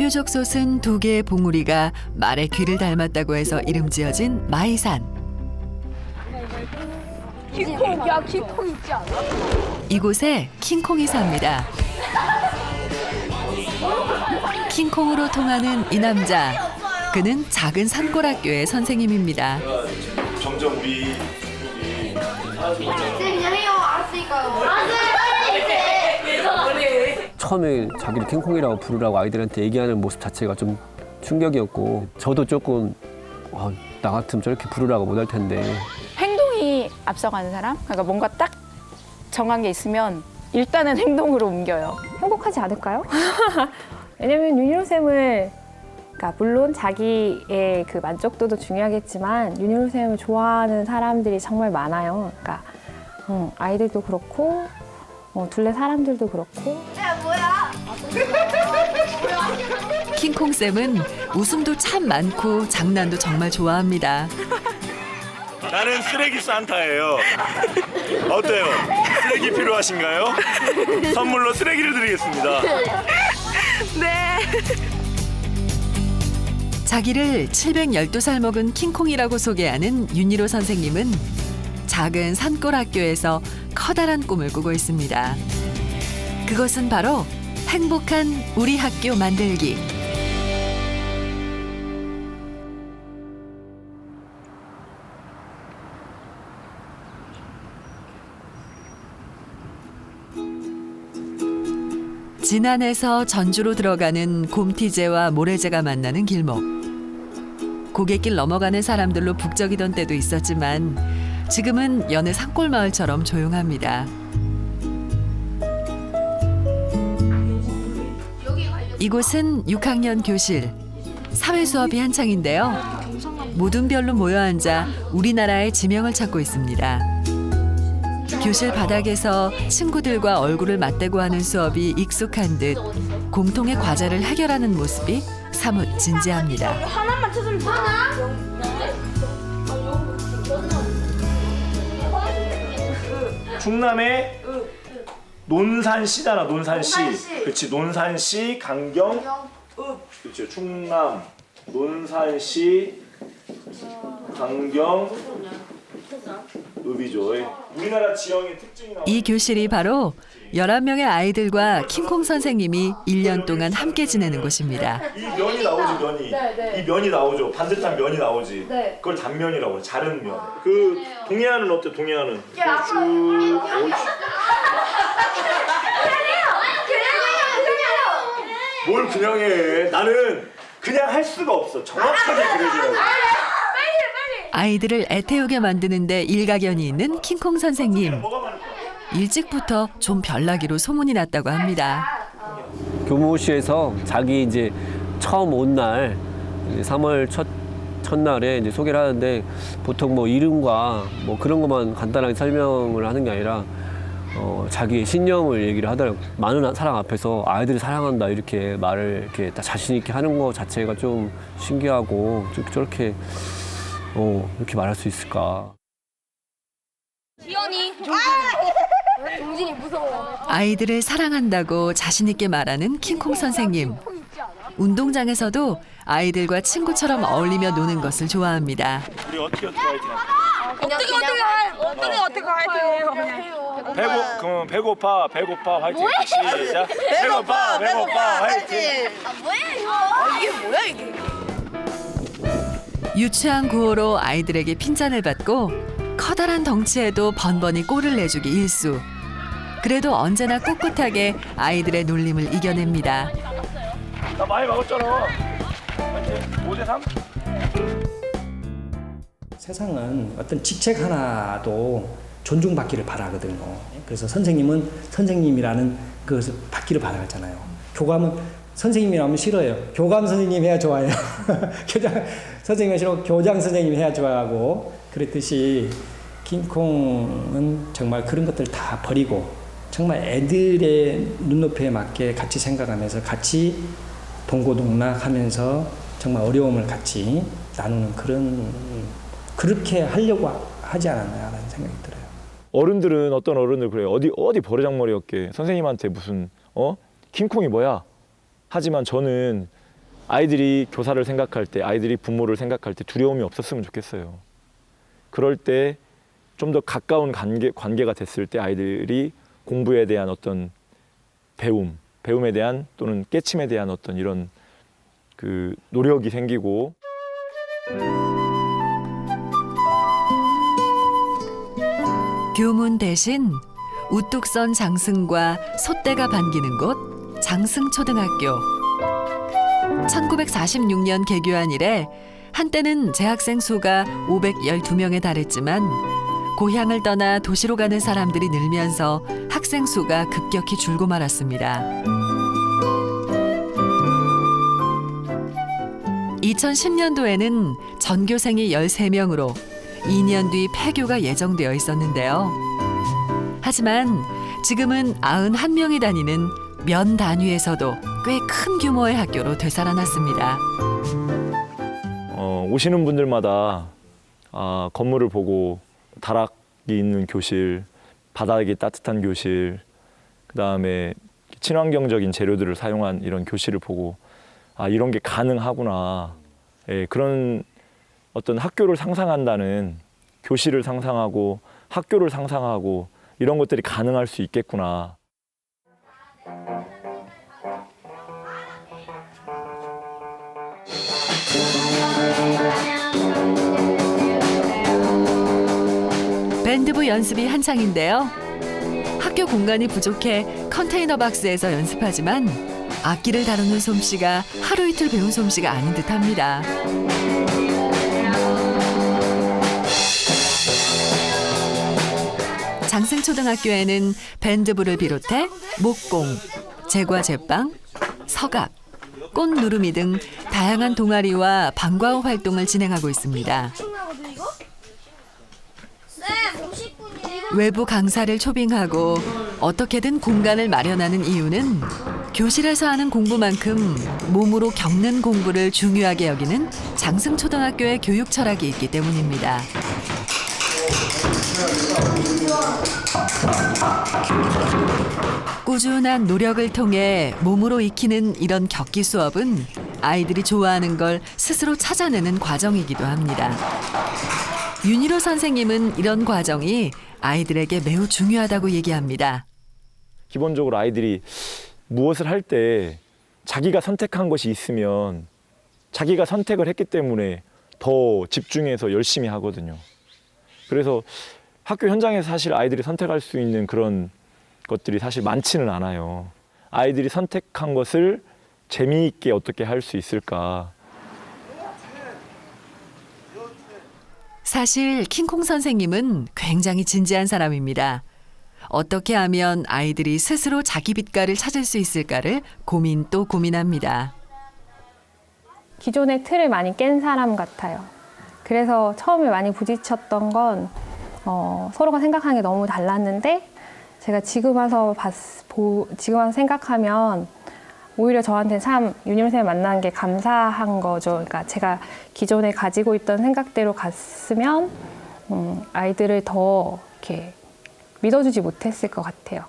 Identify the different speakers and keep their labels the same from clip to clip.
Speaker 1: 대표적 솥은 두 개의 봉우리가 말의 귀를 닮았다고 해서 이름 지어진 마이산.
Speaker 2: 킹콩, 야 킹콩 있지 않아?
Speaker 1: 이곳에 킹콩이 삽니다. 킹콩으로 통하는 이 남자. 그는 작은 산골학교의 선생님입니다.
Speaker 3: 점점 우리
Speaker 2: 그냥 해요. 알았으니까요.
Speaker 4: 처음에 자기를 킹콩이라고 부르라고 아이들한테 얘기하는 모습 자체가 좀 충격이었고 저도 조금 나 같으면 저렇게 부르라고 못할 텐데
Speaker 5: 행동이 앞서가는 사람? 그러니까 뭔가 딱 정한 게 있으면 일단은 행동으로 옮겨요.
Speaker 6: 행복하지 않을까요? 왜냐면 윤희로 쌤을 그러니까 물론 자기의 그 만족도도 중요하겠지만 윤희로 쌤을 좋아하는 사람들이 정말 많아요. 그러니까 아이들도 그렇고 둘레 사람들도 그렇고.
Speaker 1: 킹콩 쌤은 웃음도 참 많고 장난도 정말 좋아합니다.
Speaker 3: 나는 쓰레기 산타예요. 어때요? 쓰레기 필요하신가요? 선물로 쓰레기를 드리겠습니다.
Speaker 1: 자기를 712살 먹은 킹콩이라고 소개하는 윤희로 선생님은 작은 산골 학교에서 커다란 꿈을 꾸고 있습니다. 그것은 바로 행복한 우리 학교 만들기. 진안에서 전주로 들어가는 곰티제와 모래제가 만나는 길목. 고갯길 넘어가는 사람들로 북적이던 때도 있었지만 지금은 여느 산골 마을처럼 조용합니다. 이곳은 6학년 교실. 사회 수업이 한창인데요. 모든 별로 모여 앉아 우리나라의 지명을 찾고 있습니다. 교실 바닥에서 친구들과 얼굴을 맞대고 하는 수업이 익숙한 듯 공통의 과제를 해결하는 모습이 사뭇 진지합니다.
Speaker 2: 하나만 찾으면 되나?
Speaker 3: 충남의 논산시잖아. 논산시. 그렇지. 논산시 강경. 그렇죠. 충남 논산시 강경 읍이죠. 우리나라 지형의 특징이 나와.
Speaker 1: 이 교실이 바로 11명의 아이들과 킹콩 선생님이 1년 동안 함께 지내는 곳입니다.
Speaker 3: 이 면이 나오지, 면이. 이 면이 나오죠. 반듯한 면이 나오지.
Speaker 2: 네.
Speaker 3: 그걸 단면이라고 해. 자른 면. 그 동해안은 어때? 동해안은? 옳지. 뭘 그냥 해. 나는 그냥 할 수가 없어. 정확하게 그려줘야 돼.
Speaker 1: 아이들을 애태우게 만드는데 일가견이 있는 킹콩 선생님. 일찍부터 좀 별나기로 소문이 났다고 합니다.
Speaker 4: 교무실에서 자기 이제 처음 온 날 3월 첫날에 이제 소개를 하는데 보통 뭐 이름과 뭐 그런 것만 간단하게 설명을 하는 게 아니라 자기의 신념을 얘기를 하더라고요. 많은 사람 앞에서 아이들을 사랑한다 이렇게 말을 이렇게 자신 있게 하는 거 자체가 좀 신기하고 저렇게 이렇게 말할 수 있을까.
Speaker 2: 지연이 동진이 무서워.
Speaker 1: 아이들을 사랑한다고 자신 있게 말하는 킹콩 선생님. 운동장에서도 아이들과 친구처럼 어울리며 노는 것을 좋아합니다.
Speaker 3: 우리 어떻게 화이팅
Speaker 2: 어떻게 화이팅해요?
Speaker 3: 그럼 배고파 화이팅. 시작. 배고파 화이팅.
Speaker 2: 뭐야 이게?
Speaker 1: 유치한 구호로 아이들에게 핀잔을 받고 커다란 덩치에도 번번이 골을 내주기 일수. 그래도 언제나 꿋꿋하게 아이들의 놀림을 이겨냅니다.
Speaker 3: 나 많이 먹었잖아. 화이팅. 5대3.
Speaker 7: 세상은 어떤 직책 하나도 존중받기를 바라거든요. 그래서 선생님은 선생님이라는 그것을 받기를 바라잖아요. 교감은 선생님이라면 싫어요. 교감 선생님 해야 좋아해요. 교장 선생님은 싫어. 교장 선생님 해야 좋아하고 그랬듯이 킹콩은 정말 그런 것들 다 버리고 정말 애들의 눈높이에 맞게 같이 생각하면서 같이 동고동락하면서 정말 어려움을 같이 나누는 그렇게 하려고 하지 않았나라는 생각이 들어요.
Speaker 3: 어른들은 어떤 어른들 그래요. 어디 버르장머리였게 선생님한테 무슨 킹콩이 뭐야? 하지만 저는
Speaker 8: 아이들이 교사를 생각할 때, 아이들이 부모를 생각할 때 두려움이 없었으면 좋겠어요. 그럴 때 좀 더 가까운 관계가 됐을 때 아이들이 공부에 대한 어떤 배움에 대한 또는 깨침에 대한 어떤 이런 그 노력이 생기고.
Speaker 1: 교문 대신 우뚝 선 장승과 솥대가 반기는 곳 장승초등학교. 1946년 개교한 이래 한때는 재학생 수가 512명에 달했지만 고향을 떠나 도시로 가는 사람들이 늘면서 학생 수가 급격히 줄고 말았습니다. 2010년도에는 전교생이 13명으로 2년 뒤 폐교가 예정되어 있었는데요. 하지만 지금은 91명이 다니는 면 단위에서도 꽤 큰 규모의 학교로 되살아났습니다.
Speaker 8: 오시는 분들마다 건물을 보고 다락이 있는 교실, 바닥이 따뜻한 교실, 그다음에 친환경적인 재료들을 사용한 이런 교실을 보고 이런 게 가능하구나. 예, 그런 어떤 학교를 상상한다는, 교실을 상상하고 학교를 상상하고 이런 것들이 가능할 수 있겠구나.
Speaker 1: 밴드부 연습이 한창인데요. 학교 공간이 부족해 컨테이너 박스에서 연습하지만 악기를 다루는 솜씨가 하루 이틀 배운 솜씨가 아닌 듯합니다. 장승초등학교에는 밴드부를 비롯해 목공, 제과 제빵, 서각, 꽃 누르미 등 다양한 동아리와 방과후 활동을 진행하고 있습니다. 외부 강사를 초빙하고 어떻게든 공간을 마련하는 이유는 교실에서 하는 공부만큼 몸으로 겪는 공부를 중요하게 여기는 장승초등학교의 교육 철학이 있기 때문입니다. 꾸준한 노력을 통해 몸으로 익히는 이런 격기 수업은 아이들이 좋아하는 걸 스스로 찾아내는 과정이기도 합니다. 윤희로 선생님은 이런 과정이 아이들에게 매우 중요하다고 얘기합니다.
Speaker 8: 기본적으로 아이들이 무엇을 할 때 자기가 선택한 것이 있으면 자기가 선택을 했기 때문에 더 집중해서 열심히 하거든요. 그래서 학교 현장에서 사실 아이들이 선택할 수 있는 그런 것들이 사실 많지는 않아요. 아이들이 선택한 것을 재미있게 어떻게 할 수 있을까.
Speaker 1: 사실 킹콩 선생님은 굉장히 진지한 사람입니다. 어떻게 하면 아이들이 스스로 자기 빛깔을 찾을 수 있을까를 고민 또 고민합니다.
Speaker 6: 기존의 틀을 많이 깬 사람 같아요. 그래서 처음에 많이 부딪혔던 건 서로가 생각하는 게 너무 달랐는데 제가 지금 와서 생각하면 오히려 저한테 참 윤희로 선생님 만난 게 감사한 거죠. 그러니까 제가 기존에 가지고 있던 생각대로 갔으면 아이들을 더 이렇게 믿어주지 못했을 것 같아요.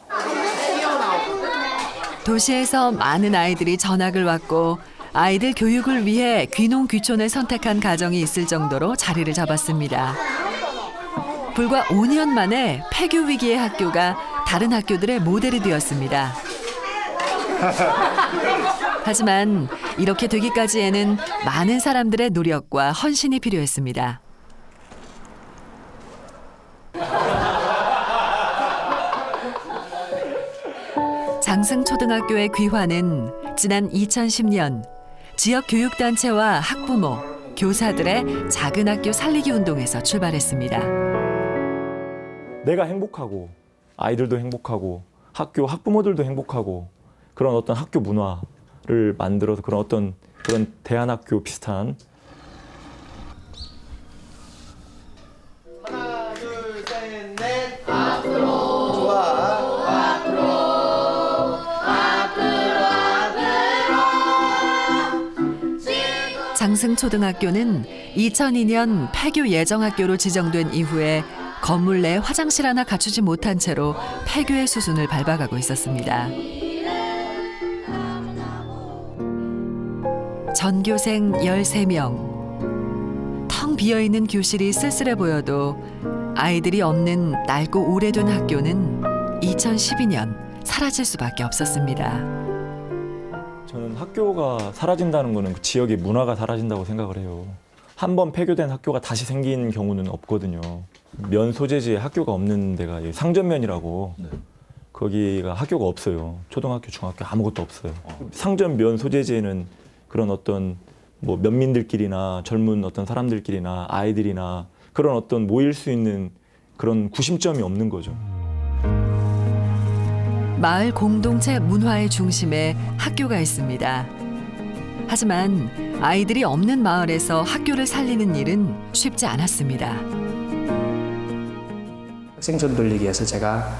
Speaker 1: 도시에서 많은 아이들이 전학을 왔고 아이들 교육을 위해 귀농귀촌을 선택한 가정이 있을 정도로 자리를 잡았습니다. 불과 5년 만에 폐교 위기의 학교가 다른 학교들의 모델이 되었습니다. 하지만 이렇게 되기까지에는 많은 사람들의 노력과 헌신이 필요했습니다. 장승초등학교의 귀환은 지난 2010년 지역 교육단체와 학부모, 교사들의 작은 학교 살리기 운동에서 출발했습니다.
Speaker 8: 내가 행복하고 아이들도 행복하고 학부모들도 행복하고 그런 어떤 학교 문화를 만들어서 그런 대안학교 비슷한
Speaker 9: 하나, 둘, 셋, 넷. 앞으로. 좋아. 앞으로.
Speaker 1: 장승초등학교는 2002년 폐교 예정학교로 지정된 이후에 건물 내 화장실 하나 갖추지 못한 채로 폐교의 수순을 밟아가고 있었습니다. 전교생 13명. 텅 비어있는 교실이 쓸쓸해 보여도 아이들이 없는 낡고 오래된 학교는 2012년 사라질 수밖에 없었습니다.
Speaker 8: 저는 학교가 사라진다는 거는 그 지역의 문화가 사라진다고 생각을 해요. 한 번 폐교된 학교가 다시 생긴 경우는 없거든요. 면 소재지에 학교가 없는 데가 상전면이라고 거기가 학교가 없어요. 초등학교, 중학교 아무것도 없어요. 상전 면 소재지에는 그런 어떤 뭐 면민들끼리나 젊은 어떤 사람들끼리나 아이들이나 그런 어떤 모일 수 있는 그런 구심점이 없는 거죠.
Speaker 1: 마을 공동체 문화의 중심에 학교가 있습니다. 하지만 아이들이 없는 마을에서 학교를 살리는 일은 쉽지 않았습니다.
Speaker 7: 학생전 돌리기 위해서 제가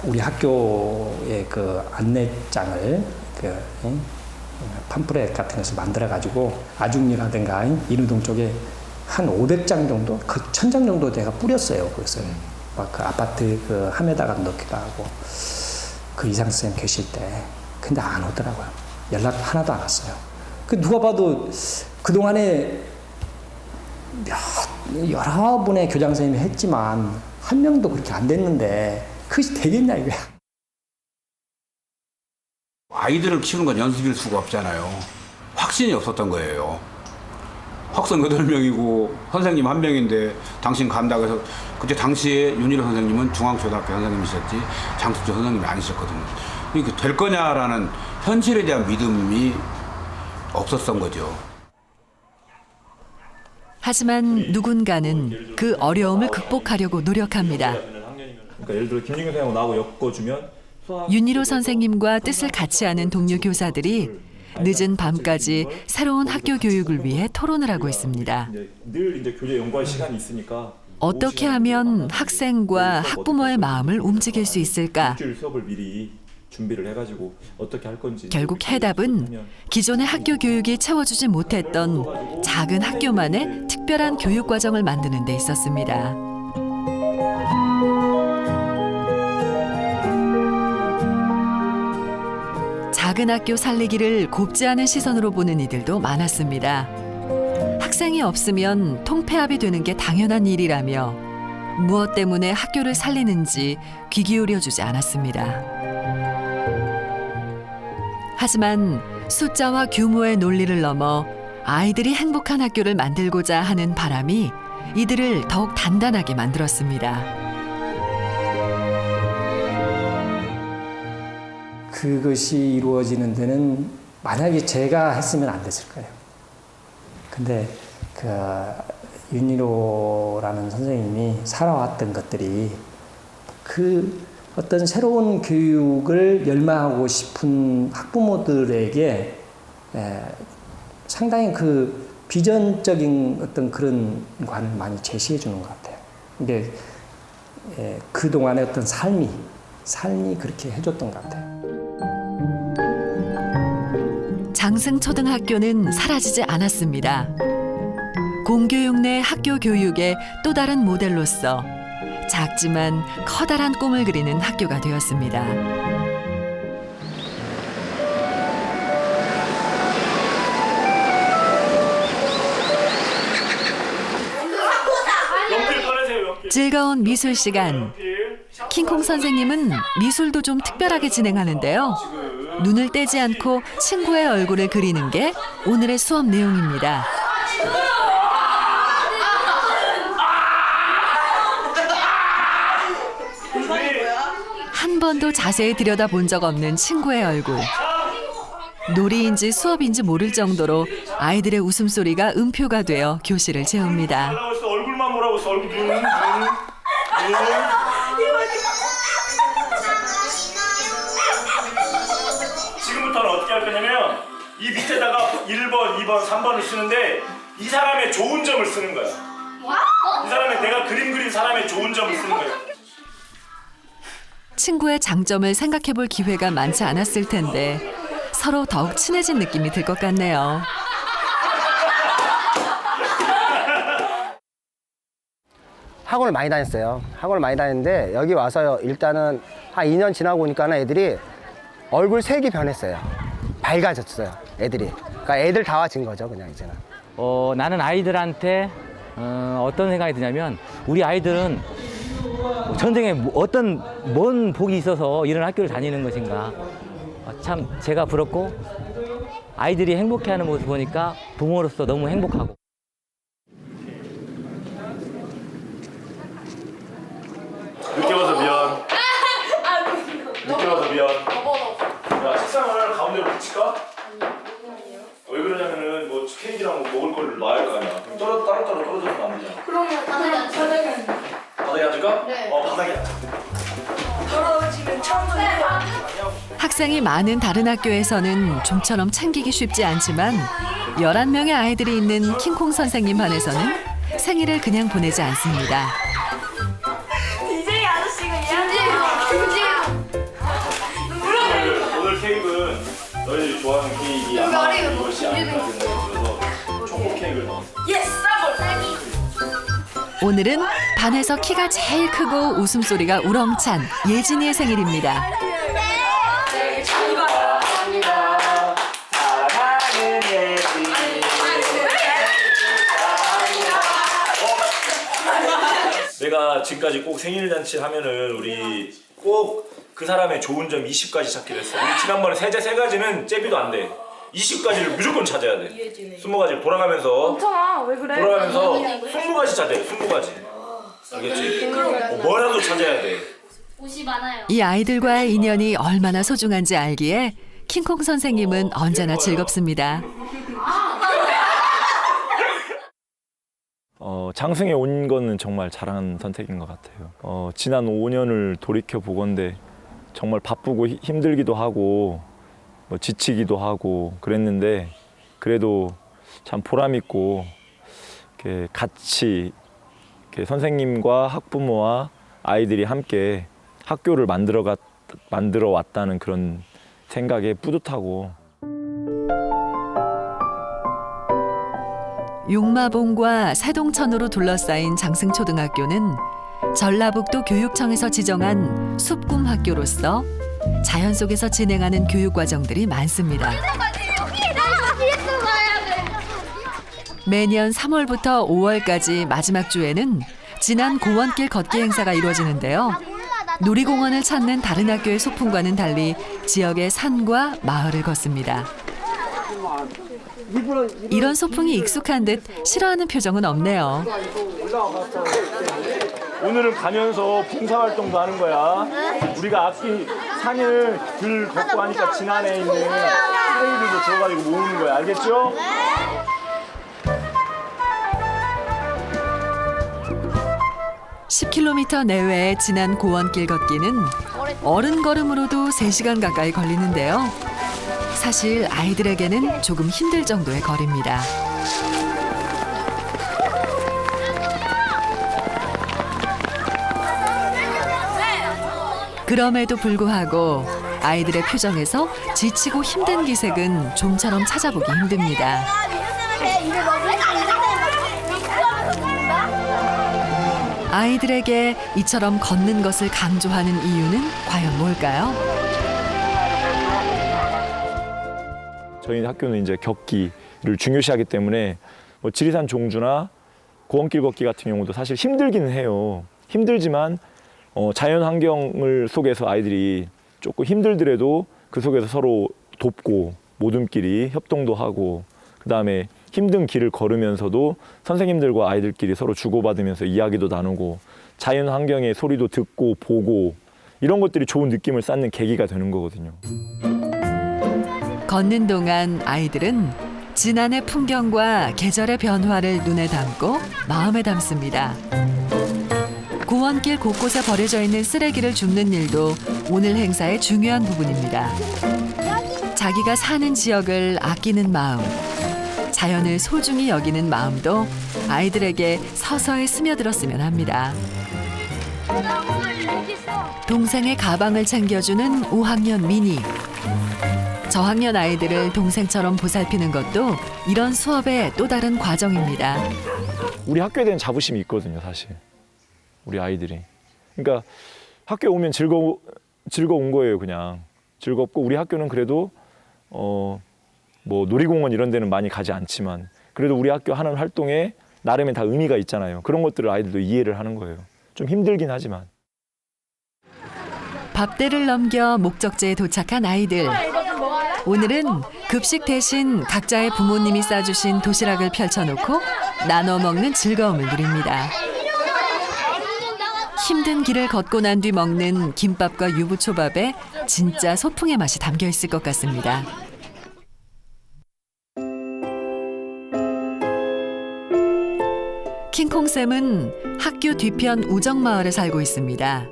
Speaker 7: 우리 학교의 안내장을 팜플렛 같은 것을 만들어 가지고 아중리라든가 인우동 쪽에 한 500장 정도, 1000장 정도 내가 뿌렸어요. 그것을 막 아파트 함에다가 넣기도 하고 이상쌤 계실 때. 근데 안 오더라고요. 연락 하나도 안 왔어요. 누가 봐도 그 동안에 여러 분의 교장 선생님이 했지만 한 명도 그렇게 안 됐는데 그것이 되겠냐 이거야.
Speaker 10: 아이들을 키우는 건 연습일 수가 없잖아요. 확신이 없었던 거예요. 학생 8명이고 선생님 1명인데 당신 간다고 해서 그때 당시에 윤일호 선생님은 중앙초등학교 선생님이셨지 장숙조 선생님이 아니셨거든요. 이게 될 거냐라는 현실에 대한 믿음이 없었던 거죠.
Speaker 1: 하지만 누군가는 그 어려움을 극복하려고 노력합니다.
Speaker 8: 그러니까 예를 들어 김진규 선생님하고 나하고 엮어주면
Speaker 1: 윤일호 선생님과 뜻을 같이 하는 동료 교사들이 늦은 밤까지 새로운 학교 교육을 위해 토론을 하고 있습니다.
Speaker 8: 늘 이제 교재 연구할 시간이 있으니까
Speaker 1: 어떻게 하면 학생과 학부모의 마음을 움직일 수 있을까?
Speaker 8: 일주일 수업을 미리 준비를 해가지고 어떻게 할 건지.
Speaker 1: 결국 해답은 기존의 학교 교육이 채워주지 못했던 작은 학교만의 특별한 교육 과정을 만드는 데 있었습니다. 작은 학교 살리기를 곱지 않은 시선으로 보는 이들도 많았습니다. 학생이 없으면 통폐합이 되는 게 당연한 일이라며 무엇 때문에 학교를 살리는지 귀 기울여주지 않았습니다. 하지만 숫자와 규모의 논리를 넘어 아이들이 행복한 학교를 만들고자 하는 바람이 이들을 더욱 단단하게 만들었습니다.
Speaker 7: 그것이 이루어지는 데는 만약에 제가 했으면 안 됐을 거예요. 근데 윤일호라는 선생님이 살아왔던 것들이 어떤 새로운 교육을 열망하고 싶은 학부모들에게 상당히 비전적인 어떤 그런 관을 많이 제시해 주는 것 같아요. 근데 그동안의 어떤 삶이 그렇게 해줬던 것 같아요.
Speaker 1: 장승초등학교는 사라지지 않았습니다. 공교육 내 학교 교육의 또 다른 모델로서 작지만 커다란 꿈을 그리는 학교가 되었습니다. 즐거운 미술 시간. 킹콩 선생님은 미술도 좀 특별하게 진행하는데요. 눈을 떼지 않고 친구의 얼굴을 그리는 게 오늘의 수업 내용입니다. 한 번도 자세히 들여다본 적 없는 친구의 얼굴. 놀이인지 수업인지 모를 정도로 아이들의 웃음소리가 음표가 되어 교실을 채웁니다.
Speaker 3: 얼굴만 보라고 했어. 얼굴 눈. 지금부터는 어떻게 할 거냐면 이 밑에다가 1번, 2번, 3번을 쓰는데 이 사람의 좋은 점을 쓰는 거야. 이 사람의 내가 그림 그린 사람의 좋은 점을 쓰는 거야.
Speaker 1: 친구의 장점을 생각해 볼 기회가 많지 않았을 텐데 서로 더욱 친해진 느낌이 들 것 같네요.
Speaker 11: 학원을 많이 다녔어요. 학원을 많이 다녔는데 여기 와서 일단은 한 2년 지나고 보니까 애들이 얼굴 색이 변했어요. 밝아졌어요, 애들이. 그러니까 애들 다와진 거죠, 그냥 이제는.
Speaker 12: 나는 아이들한테 어떤 생각이 드냐면 우리 아이들은 전생에 뭔 복이 있어서 이런 학교를 다니는 것인가. 참 제가 부럽고 아이들이 행복해하는 모습 보니까 부모로서 너무 행복하고.
Speaker 3: 늦게 와서 미안. 늦게 와서 미안. 야, 식상을 가운데로 붙일까? 왜 그러냐면은 뭐 케이크랑 뭐 먹을 거를 놔야 할 거 아니야. 그럼 따로따로 떨어져서 안 되잖아.
Speaker 2: 그러면 바닥에
Speaker 3: 바닥에 앉을까?
Speaker 2: 네.
Speaker 3: 바닥에 앉자.
Speaker 2: 떨어지면 처음
Speaker 1: 학생이 많은 다른 학교에서는 좀처럼 챙기기 쉽지 않지만 11명의 아이들이 있는 킹콩 선생님 반에서는 생일을 그냥 보내지 않습니다.
Speaker 2: DJ 아저씨가 얘한테
Speaker 3: 오늘 케이크는 너희들이 좋아하는 케이크이 아마 이것이 아닐까 생각이 들어서 초코 케이크를 넣었어.
Speaker 2: 예스!
Speaker 1: 오늘은 반에서 키가 제일 크고 웃음소리가 우렁찬 예진이의 생일입니다.
Speaker 3: 내가 지금까지 꼭 생일 잔치 하면은 우리 꼭 그 사람의 좋은 점 20가지 찾기로 했어. 우리 지난번에 세 가지는 잽이도 안 돼. 20가지를 무조건 찾아야 돼. 20가지 돌아가면서
Speaker 2: 괜찮아, 왜 그래?
Speaker 3: 돌아가면서 20가지 찾아야 돼. 20가지. 알겠지? 뭐라도 찾아야 돼.
Speaker 13: 옷이 많아요.
Speaker 1: 이 아이들과의 인연이 얼마나 소중한지 알기에 킹콩 선생님은 언제나 즐겁습니다.
Speaker 8: 장승에 온 거는 정말 잘한 선택인 것 같아요. 지난 5년을 돌이켜 보건대 정말 바쁘고 힘들기도 하고 뭐 지치기도 하고 그랬는데 그래도 참 보람 있고 이렇게 같이 이렇게 선생님과 학부모와 아이들이 함께 학교를 만들어 왔다는 그런 생각에 뿌듯하고.
Speaker 1: 용마봉과 새동천으로 둘러싸인 장승초등학교는 전라북도 교육청에서 지정한 숲꿈학교로서 자연 속에서 진행하는 교육 과정들이 많습니다. 매년 3월부터 5월까지 마지막 주에는 진안 고원길 걷기 행사가 이루어지는데요. 놀이공원을 찾는 다른 학교의 소풍과는 달리 지역의 산과 마을을 걷습니다. 이런 소풍이 익숙한 듯 싫어하는 표정은 없네요.
Speaker 3: 오늘은 가면서 봉사활동도 하는 거야. 우리가 악기 산을 들 걷고 하니까 진안에 있는 쓰레기들도 들어가지고 모으는 거야. 알겠죠?
Speaker 1: 10km 내외의 진안 고원길 걷기는 어른 걸음으로도 3시간 가까이 걸리는데요. 사실 아이들에게는 조금 힘들 정도의 거리입니다. 그럼에도 불구하고 아이들의 표정에서 지치고 힘든 기색은 좀처럼 찾아보기 힘듭니다. 아이들에게 이처럼 걷는 것을 강조하는 이유는 과연 뭘까요?
Speaker 8: 저희 학교는 이제 걷기를 중요시하기 때문에 뭐 지리산 종주나 고원길 걷기 같은 경우도 사실 힘들기는 해요. 힘들지만 자연 환경을 속에서 아이들이 조금 힘들더라도 그 속에서 서로 돕고 모둠끼리 협동도 하고 그다음에 힘든 길을 걸으면서도 선생님들과 아이들끼리 서로 주고받으면서 이야기도 나누고 자연 환경의 소리도 듣고 보고 이런 것들이 좋은 느낌을 쌓는 계기가 되는 거거든요.
Speaker 1: 걷는 동안 아이들은 진안의 풍경과 계절의 변화를 눈에 담고 마음에 담습니다. 고원길 곳곳에 버려져 있는 쓰레기를 줍는 일도 오늘 행사의 중요한 부분입니다. 자기가 사는 지역을 아끼는 마음, 자연을 소중히 여기는 마음도 아이들에게 서서히 스며들었으면 합니다. 동생의 가방을 챙겨주는 5학년 미니. 저학년 아이들을 동생처럼 보살피는 것도 이런 수업의 또 다른 과정입니다.
Speaker 8: 우리 학교에 대한 자부심이 있거든요, 사실. 우리 아이들이. 그러니까 학교에 오면 즐거운 거예요, 그냥. 즐겁고 우리 학교는 그래도 뭐 놀이공원 이런 데는 많이 가지 않지만 그래도 우리 학교 하는 활동에 나름의 다 의미가 있잖아요. 그런 것들을 아이들도 이해를 하는 거예요. 좀 힘들긴 하지만.
Speaker 1: 밥대를 넘겨 목적지에 도착한 아이들. 오늘은 급식 대신 각자의 부모님이 싸주신 도시락을 펼쳐놓고 나눠 먹는 즐거움을 누립니다. 힘든 길을 걷고 난 뒤 먹는 김밥과 유부초밥에 진짜 소풍의 맛이 담겨 있을 것 같습니다. 킹콩쌤은 학교 뒤편 우정마을에 살고 있습니다.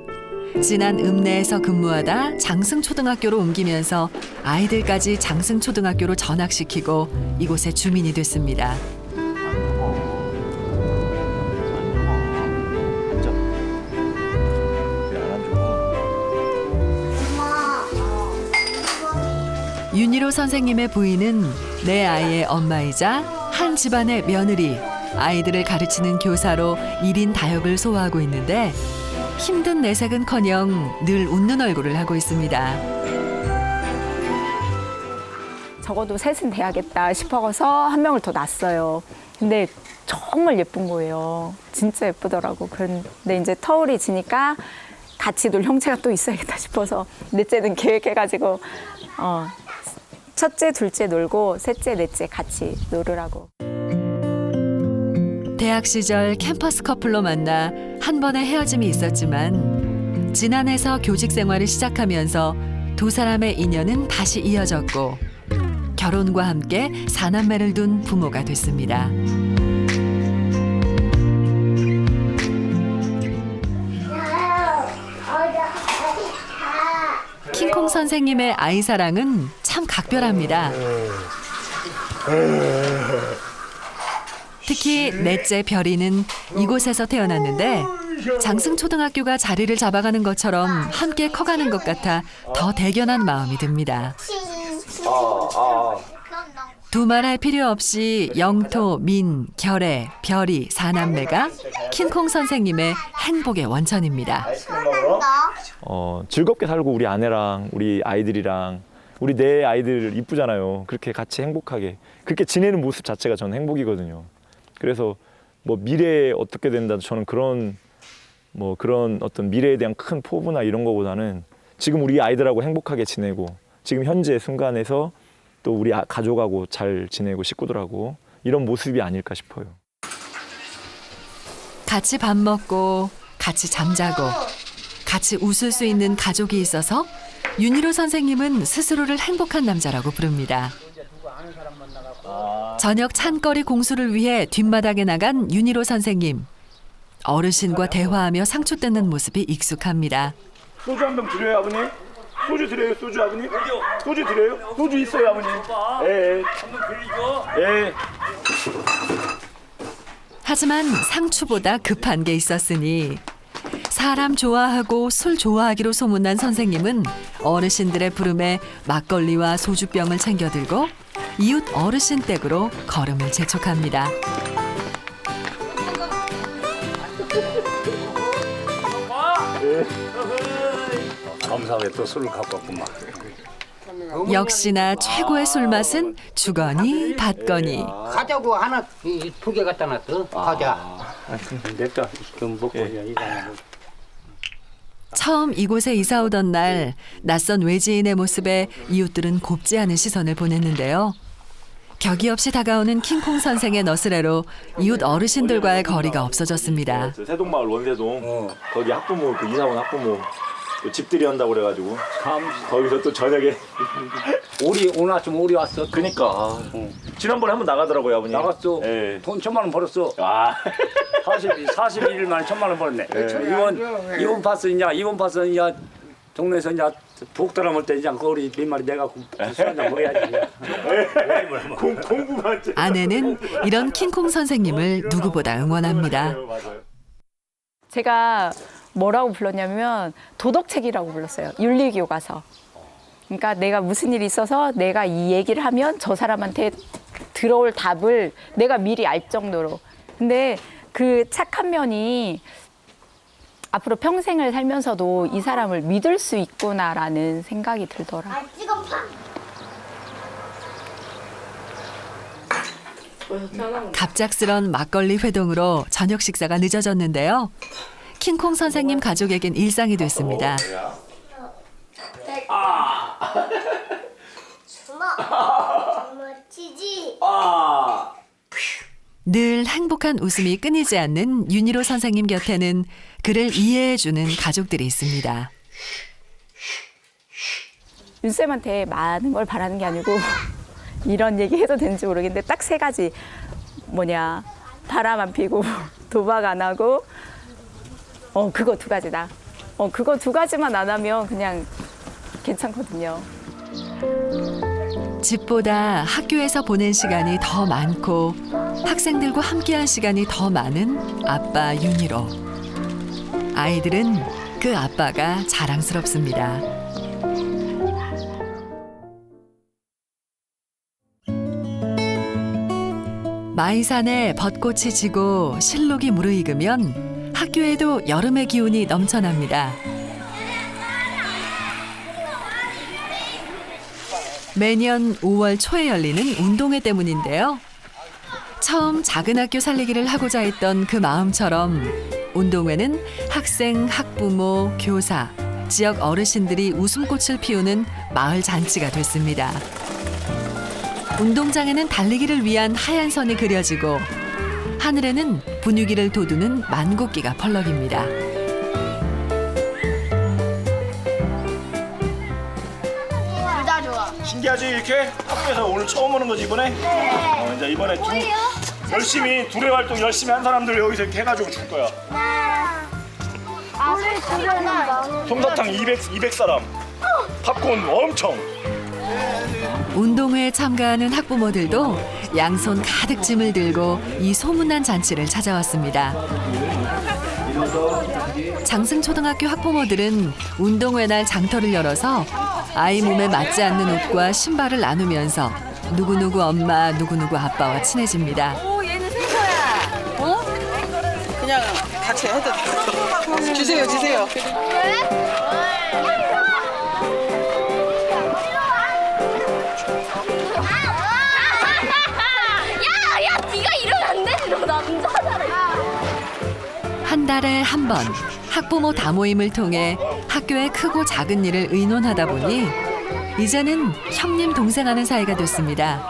Speaker 1: 지난 읍내에서 근무하다 장승초등학교로 옮기면서 아이들까지 장승초등학교로 전학시키고 이곳의 주민이 됐습니다. 윤희로 선생님의 부인은 내 아이의 엄마이자 한 집안의 며느리, 아이들을 가르치는 교사로 1인 다역을 소화하고 있는데 힘든 내색은커녕 늘 웃는 얼굴을 하고 있습니다.
Speaker 5: 적어도 셋은 돼야겠다 싶어서 한 명을 더 낳았어요. 근데 정말 예쁜 거예요. 진짜 예쁘더라고. 근데 이제 터울이 지니까 같이 놀 형체가 또 있어야겠다 싶어서 넷째는 계획해가지고 첫째, 둘째 놀고 셋째, 넷째 같이 놀으라고.
Speaker 1: 대학 시절 캠퍼스 커플로 만나 한 번의 헤어짐이 있었지만 지난해서 교직 생활을 시작하면서 두 사람의 인연은 다시 이어졌고 결혼과 함께 4남매를 둔 부모가 됐습니다. 킹콩 선생님의 아이 사랑은 참 각별합니다. 특히 넷째 별이는 이곳에서 태어났는데 장승초등학교가 자리를 잡아가는 것처럼 함께 커가는 것 같아 더 대견한 마음이 듭니다. 두말할 필요 없이 영토, 민, 결애, 별이 4남매가 킹콩 선생님의 행복의 원천입니다.
Speaker 8: 즐겁게 살고 우리 아내랑 우리 아이들이랑 우리 내 아이들 이쁘잖아요. 그렇게 같이 행복하게 그렇게 지내는 모습 자체가 저는 행복이거든요. 그래서 뭐 미래에 어떻게 된다 저는 그런 어떤 미래에 대한 큰 포부나 이런 거보다는 지금 우리 아이들하고 행복하게 지내고 지금 현재 순간에서 또 우리 가족하고 잘 지내고 식구들하고 이런 모습이 아닐까 싶어요.
Speaker 1: 같이 밥 먹고 같이 잠자고 같이 웃을 수 있는 가족이 있어서 윤희로 선생님은 스스로를 행복한 남자라고 부릅니다. 저녁 찬거리 공수를 위해 뒷마당에 나간 윤희로 선생님. 어르신과 대화하며 상추 뜯는 모습이 익숙합니다.
Speaker 3: 소주 한 병 드려요, 아버님? 소주 드려요, 소주 아버님? 소주 드려요? 소주 있어요, 아버님? 예. 한번 드리죠. 예.
Speaker 1: 하지만 상추보다 급한 게 있었으니 사람 좋아하고 술 좋아하기로 소문난 선생님은 어르신들의 부름에 막걸리와 소주병을 챙겨들고 이웃 어르신 댁으로 걸음을 재촉합니다.
Speaker 13: 감사하게 또 술을 갖고 왔구만.
Speaker 1: 역시나 최고의 술맛은 주거니 받거니.
Speaker 14: 가자고 하나 두 개 갖다 놨어. 가자.
Speaker 13: 됐다. 그럼 먹고
Speaker 1: 처음 이곳에 이사 오던 날 낯선 외지인의 모습에 이웃들은 곱지 않은 시선을 보냈는데요. 격이 없이 다가오는 킹콩 선생의 너스레로 이웃 어르신들과의 거리가 없어졌습니다.
Speaker 3: 세동마을 원세동 거기 학부모 그 이사 온 학부모 또 집들이 한다고 그래가지고 거기서 또 저녁에
Speaker 13: 오늘 아침 오리 왔어.
Speaker 3: 그니까 지난번에 한번 나가더라고요 아버님.
Speaker 13: 나갔어.
Speaker 3: 예.
Speaker 13: 돈 1,000만 원 벌었어. 41일 만에 1,000만 원 벌었네. 이번 파스 이제 동네에서 이제 북다라 먹을 때 이제 거리 몇 마리 내갖고 술 한잔 먹어야지.
Speaker 3: 공부만.
Speaker 1: 아내는 이런 킹콩 선생님을 누구보다 응원합니다.
Speaker 5: 제가 뭐라고 불렀냐면 도덕책이라고 불렀어요. 윤리교과서. 그러니까 내가 무슨 일이 있어서 내가 이 얘기를 하면 저 사람한테 들어올 답을 내가 미리 알 정도로. 근데 그 착한 면이 앞으로 평생을 살면서도 이 사람을 믿을 수 있구나라는 생각이 들더라고요.
Speaker 1: 갑작스런 막걸리 회동으로 저녁 식사가 늦어졌는데요. 킹콩 선생님 가족에겐 일상이 됐습니다. 늘 행복한 웃음이 끊이지 않는 윤희로 선생님 곁에는 그를 이해해주는 가족들이 있습니다.
Speaker 5: 윤쌤한테 많은 걸 바라는 게 아니고 이런 얘기 해도 되는지 모르겠는데 딱 3가지. 뭐냐, 바람 안 피고 도박 안 하고 그거 2가지다. 그거 2가지만 안 하면 그냥 괜찮거든요.
Speaker 1: 집보다 학교에서 보낸 시간이 더 많고 학생들과 함께한 시간이 더 많은 아빠 윤희로. 아이들은 그 아빠가 자랑스럽습니다. 마이산에 벚꽃이 지고 실록이 무르익으면 학교에도 여름의 기운이 넘쳐납니다. 매년 5월 초에 열리는 운동회 때문인데요. 처음 작은 학교 살리기를 하고자 했던 그 마음처럼 운동회는 학생, 학부모, 교사, 지역 어르신들이 웃음꽃을 피우는 마을 잔치가 됐습니다. 운동장에는 달리기를 위한 하얀 선이 그려지고 하늘에는 분위기를 돋우는 만국기가 펄럭입니다.
Speaker 2: 둘다 좋아.
Speaker 3: 신기하지 이렇게? 학교에서 오늘 처음 오는 거지 이번에? 네. 이제 이번에 열심히 둘의 활동 열심히 한 사람들 여기서 이렇게 해가지고 줄 거야. 솜사탕 200사람. 팝콘 엄청.
Speaker 1: 운동회에 참가하는 학부모들도 양손 가득 짐을 들고 이 소문난 잔치를 찾아왔습니다. 장승초등학교 학부모들은 운동회 날 장터를 열어서 아이 몸에 맞지 않는 옷과 신발을 나누면서 누구누구 엄마, 누구누구 아빠와 친해집니다.
Speaker 2: 얘는 생서야.
Speaker 15: 그냥 같이 해도 돼. 주세요.
Speaker 2: 야, 네가 이러면 안 되지. 너 남자잖아.
Speaker 1: 한 달에 한 번 학부모 다모임을 통해 학교의 크고 작은 일을 의논하다 보니 이제는 형님 동생하는 사이가 됐습니다.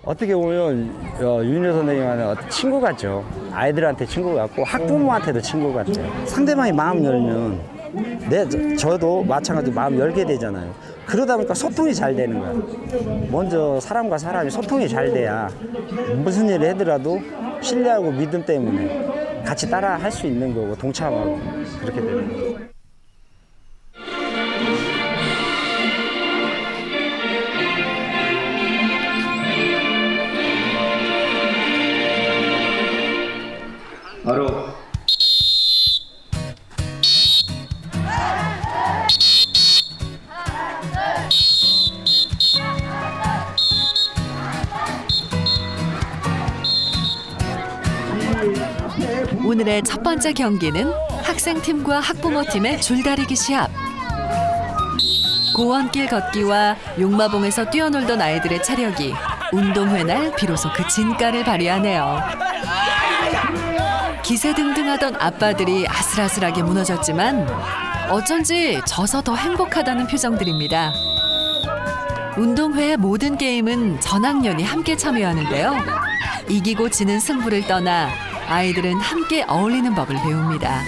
Speaker 16: 어떻게 보면 윤희로 선생님은 어떤 친구 같죠. 아이들한테 친구 같고 학부모한테도 친구 같아요. 상대방이 마음 열면 저도 마찬가지로 마음 열게 되잖아요. 그러다 보니까 소통이 잘 되는 거예요. 먼저 사람과 사람이 소통이 잘 돼야 무슨 일을 하더라도 신뢰하고 믿음 때문에 같이 따라 할 수 있는 거고 동참하고 그렇게 되는 거예요.
Speaker 9: 바로
Speaker 1: 오늘의 첫 번째 경기는 학생팀과 학부모팀의 줄다리기 시합. 고원길 걷기와 용마봉에서 뛰어놀던 아이들의 체력이 운동회 날 비로소 그 진가를 발휘하네요. 기세등등하던 아빠들이 아슬아슬하게 무너졌지만 어쩐지 져서 더 행복하다는 표정들입니다. 운동회의 모든 게임은 전학년이 함께 참여하는데요. 이기고 지는 승부를 떠나 아이들은 함께 어울리는 법을 배웁니다.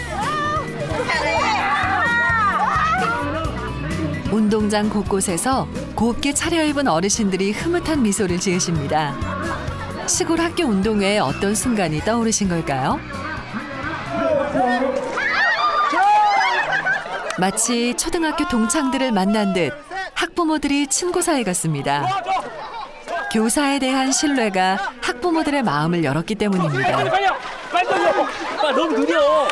Speaker 1: 운동장 곳곳에서 곱게 차려입은 어르신들이 흐뭇한 미소를 지으십니다. 시골 학교 운동회에 어떤 순간이 떠오르신 걸까요? 마치 초등학교 동창들을 만난 듯 학부모들이 친구 사이 같습니다. 교사에 대한 신뢰가 학부모들의 마음을 열었기 때문입니다.
Speaker 13: 빨리 돌려! 너무 느려!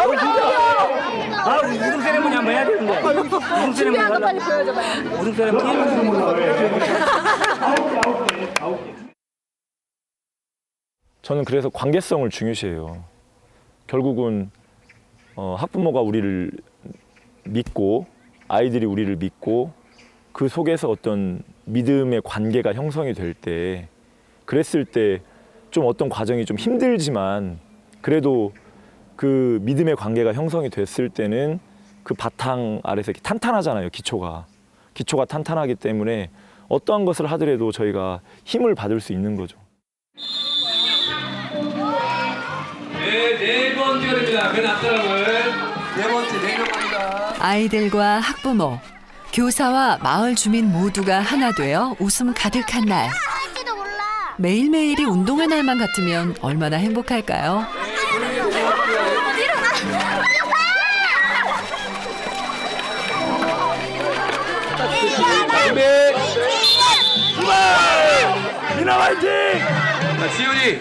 Speaker 13: 우리 우승 세레모니 한번 해야 되는데. 우승 세레모니 하려고. 우승 세레모니.
Speaker 8: 저는 그래서 관계성을 중요시해요. 결국은 학부모가 우리를 믿고 아이들이 우리를 믿고 그 속에서 어떤 믿음의 관계가 형성이 될 때, 그랬을 때 좀 어떤 과정이 좀 힘들지만 그래도 그 믿음의 관계가 형성이 됐을 때는 그 바탕 아래서 이렇게 탄탄하잖아요. 기초가 탄탄하기 때문에 어떠한 것을 하더라도 저희가 힘을 받을 수 있는 거죠.
Speaker 17: 네 번째가 됩니다. 맨 앞사람을. 네 번째 4명입니다.
Speaker 1: 아이들과 학부모, 교사와 마을 주민 모두가 하나 되어 웃음 가득한 날. 매일매일이 운동의 날만 같으면 얼마나 행복할까요?
Speaker 17: 미나 화이팅! 자, 지훈이.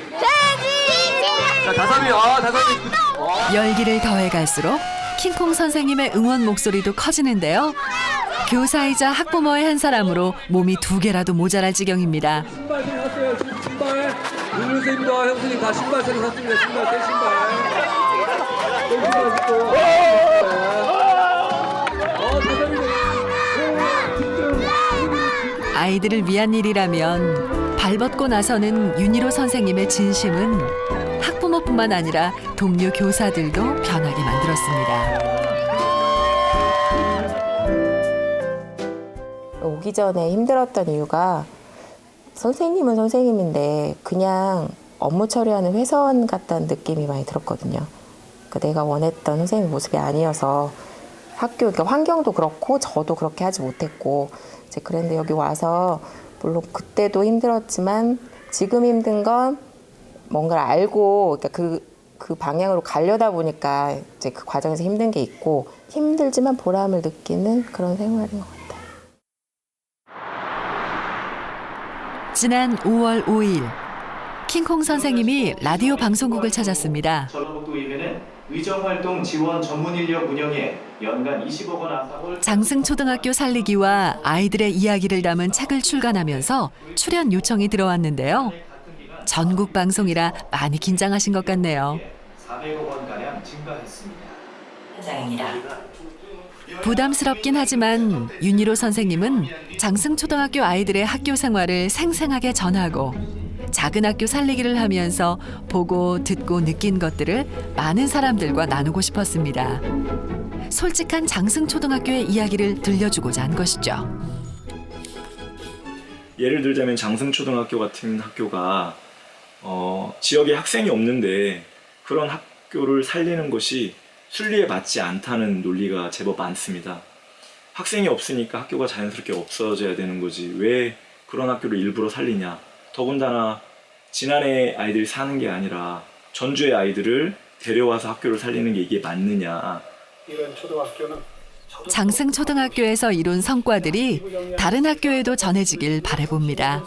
Speaker 17: 자, 다솜이.
Speaker 1: 열기를 더해갈수록 킹콩 선생님의 응원 목소리도 커지는데요. 교사이자 학부모의 한 사람으로 몸이 2개라도 모자랄 지경입니다.
Speaker 17: 신발 새로 샀어요. 신발. 윤 선생님과 형수님 다 신발 새로 샀습니다. 신발, 새 신발.
Speaker 1: 아이들을 위한 일이라면 발벗고 나서는 윤희로 선생님의 진심은 학부모뿐만 아니라 동료 교사들도 변하게 만들었습니다.
Speaker 18: 오기 전에 힘들었던 이유가 선생님은 선생님인데 그냥 업무 처리하는 회사원 같다는 느낌이 많이 들었거든요. 그러니까 내가 원했던 선생님 모습이 아니어서 학교, 그러니까 환경도 그렇고 저도 그렇게 하지 못했고 이제 그런데 여기 와서 물론 그때도 힘들었지만 지금 힘든 건 뭔가를 알고 그러니까 그 방향으로 가려다 보니까 이제 그 과정에서 힘든 게 있고 힘들지만 보람을 느끼는 그런 생활인 것 같아요.
Speaker 1: 지난 5월 5일 킹콩 선생님이 라디오 방송국을 찾았습니다.
Speaker 19: 전라북도의회는 의정활동 지원 전문 인력 운영에 연간 20억 원 안팎을
Speaker 1: 장승초등학교 살리기와 아이들의 이야기를 담은 책을 출간하면서 출연 요청이 들어왔는데요. 전국 방송이라 많이 긴장하신 것 같네요.
Speaker 19: 400억 원가량 증가했습니다.
Speaker 1: 현장입니다. 부담스럽긴 하지만 윤희로 선생님은 장승초등학교 아이들의 학교 생활을 생생하게 전하고 작은 학교 살리기를 하면서 보고 듣고 느낀 것들을 많은 사람들과 나누고 싶었습니다. 솔직한 장승초등학교의 이야기를 들려주고자 한 것이죠.
Speaker 8: 예를 들자면 장승초등학교 같은 학교가 지역에 학생이 없는데 그런 학교를 살리는 것이 순리에 맞지 않다는 논리가 제법 많습니다. 학생이 없으니까 학교가 자연스럽게 없어져야 되는 거지 왜 그런 학교를 일부러 살리냐. 더군다나 지난해 아이들이 사는 게 아니라 전주의 아이들을 데려와서 학교를 살리는 게 이게 맞느냐.
Speaker 20: 이런 초등학교는
Speaker 1: 장승초등학교에서 이룬 성과들이 다른 학교에도 전해지길 바라봅니다.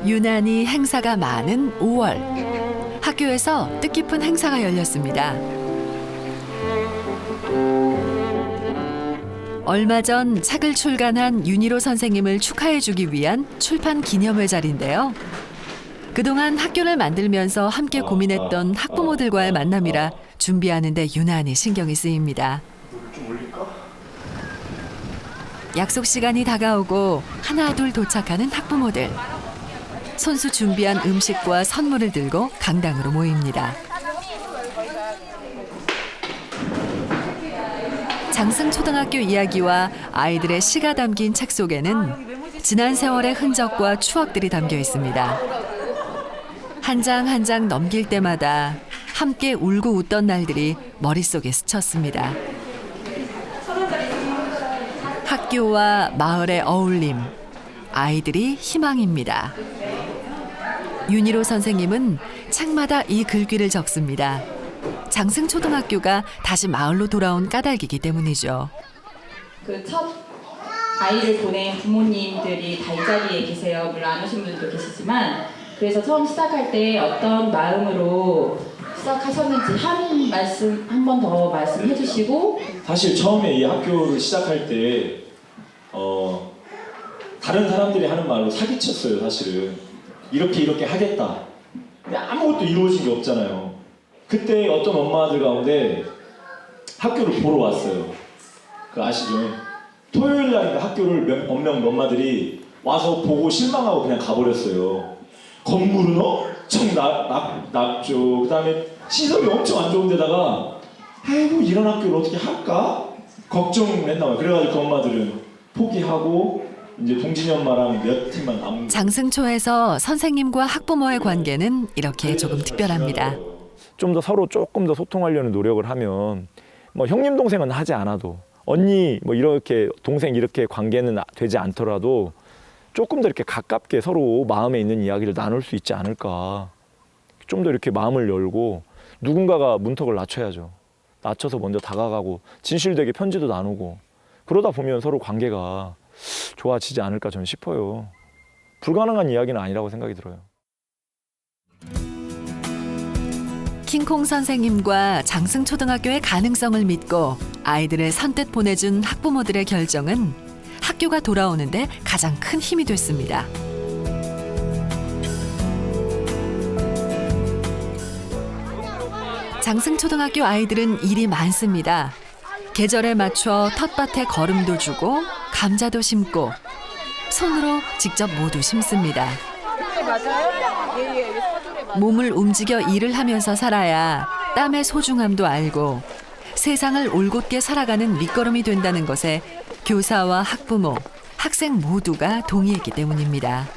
Speaker 1: 유난히 행사가 많은 5월 학교에서 뜻깊은 행사가 열렸습니다. 얼마 전 책을 출간한 윤희로 선생님을 축하해주기 위한 출판 기념회 자리인데요. 그동안 학교를 만들면서 함께 고민했던 학부모들과의 만남이라 준비하는 데 유난히 신경이 쓰입니다. 약속 시간이 다가오고 하나둘 도착하는 학부모들. 손수 준비한 음식과 선물을 들고 강당으로 모입니다. 장승초등학교 이야기와 아이들의 시가 담긴 책 속에는 지난 세월의 흔적과 추억들이 담겨 있습니다. 한 장 한 장 넘길 때마다 함께 울고 웃던 날들이 머릿속에 스쳤습니다. 학교와 마을의 어울림, 아이들이 희망입니다. 윤희로 선생님은 책마다 이 글귀를 적습니다. 장승초등학교가 다시 마을로 돌아온 까닭이기 때문이죠.
Speaker 21: 그 첫 아이를 보낸 부모님들이 다 이 자리에 계세요. 물론 안 오신 분들도 계시지만 그래서 처음 시작할 때 어떤 마음으로 시작하셨는지 한 번 더 말씀해 주시고.
Speaker 3: 사실 처음에 이 학교를 시작할 때 다른 사람들이 하는 말로 사기쳤어요. 사실은 이렇게 하겠다. 근데 아무것도 이루어진 게 없잖아요. 그때 어떤 엄마들 가운데 학교를 보러 왔어요. 그 아시죠? 토요일 날 학교를 몇명 엄마들이 와서 보고 실망하고 그냥 가버렸어요. 건물은 엄청 낮죠. 그다음에 시설이 엄청 안 좋은 데다가 아이고 이런 학교를 어떻게 할까? 걱정을 했나 봐요. 그래가지고 그 엄마들은 포기하고 이제 동진이 엄마랑 몇 팀만 남은.
Speaker 1: 장승초에서 선생님과 학부모의 관계는 이렇게 조금 특별합니다.
Speaker 8: 좀 더 서로 조금 더 소통하려는 노력을 하면 뭐 형님 동생은 하지 않아도 언니 뭐 이렇게 동생 이렇게 관계는 되지 않더라도 조금 더 이렇게 가깝게 서로 마음에 있는 이야기를 나눌 수 있지 않을까. 좀 더 이렇게 마음을 열고 누군가가 문턱을 낮춰야죠. 낮춰서 먼저 다가가고 진실되게 편지도 나누고 그러다 보면 서로 관계가 좋아지지 않을까 저는 싶어요. 불가능한 이야기는 아니라고 생각이 들어요.
Speaker 1: 킹콩 선생님과 장승초등학교의 가능성을 믿고 아이들을 선뜻 보내준 학부모들의 결정은 학교가 돌아오는데 가장 큰 힘이 됐습니다. 장승초등학교 아이들은 일이 많습니다. 계절에 맞춰 텃밭에 거름도 주고 감자도 심고 손으로 직접 모두 심습니다. 몸을 움직여 일을 하면서 살아야 땀의 소중함도 알고 세상을 올곧게 살아가는 밑거름이 된다는 것에 교사와 학부모, 학생 모두가 동의했기 때문입니다.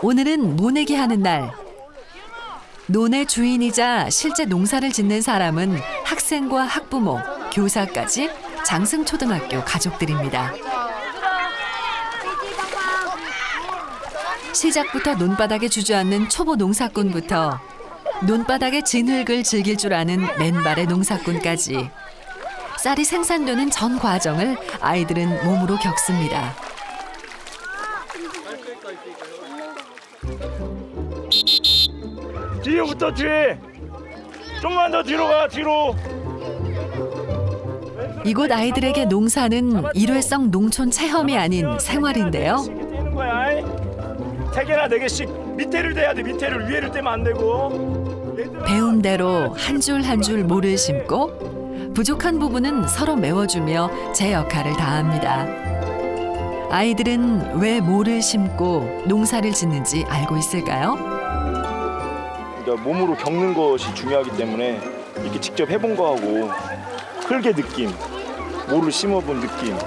Speaker 1: 오늘은 모내기 하는 날. 논의 주인이자 실제 농사를 짓는 사람은 학생과 학부모, 교사까지 장승초등학교 가족들입니다. 시작부터 논바닥에 주저앉는 초보 농사꾼부터 논바닥의 진흙을 즐길 줄 아는 맨발의 농사꾼까지 쌀이 생산되는 전 과정을 아이들은 몸으로 겪습니다.
Speaker 3: 뒤로부터 뒤에 좀만 더 뒤로 가 뒤로.
Speaker 1: 이곳 아이들에게 농사는 일회성 농촌 체험이 아닌 생활인데요.
Speaker 3: 되는 거야. 3개나 4개씩 밑에를 대야 돼. 밑에를 위에를 떼면 안 되고.
Speaker 1: 배운 대로 한 줄 한 줄 모를 심고 부족한 부분은 서로 메워주며 제 역할을 다합니다. 아이들은 왜 모를 심고 농사를 짓는지 알고 있을까요?
Speaker 3: 몸으로 겪는 것이 중요하기 때문에 이렇게 직접 해본 거하고 흙의 느낌, 모를 심어본 느낌